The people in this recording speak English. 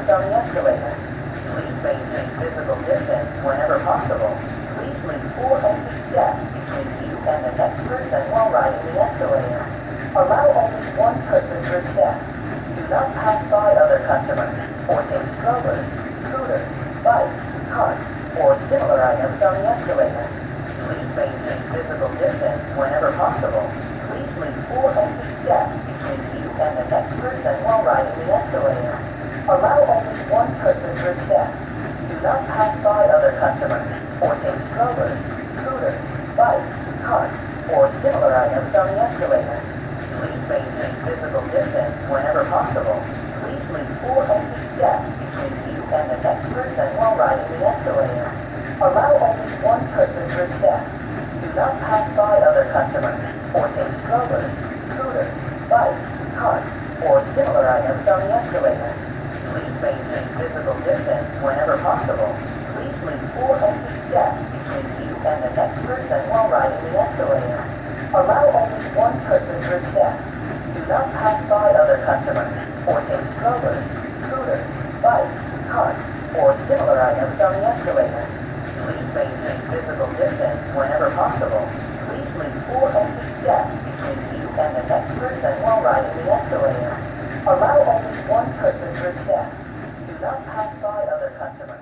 items on the escalator. Please maintain physical distance whenever possible. Please leave 4 empty steps between you and the next person while riding the escalator. Allow only one person per step. Do not pass by other customers or take strollers, scooters, bikes, carts, or similar items on the escalator. Please maintain physical distance whenever possible. Please leave 4 empty steps between you and the next person while riding the escalator. Allow only one person per step. Do not pass by other customers or take strollers, scooters, bikes, carts, or similar items on the escalator. Please maintain physical distance whenever possible. Please leave 4 empty steps between you and the next person while riding the escalator. Allow only one person per step. Do not pass by other customers or take strollers, scooters, bikes, carts, or similar items on the escalator. Please maintain physical distance whenever possible. Please leave 4 empty steps between you and the next person while riding the escalator. Allow only one person per step. Do not pass by other customers or take strollers, scooters, bikes, carts, or similar items on the escalator. Please maintain physical distance whenever possible. Please leave 4 empty steps between you and the next person while riding the escalator. Allow only one person per step. Do not pass by other customers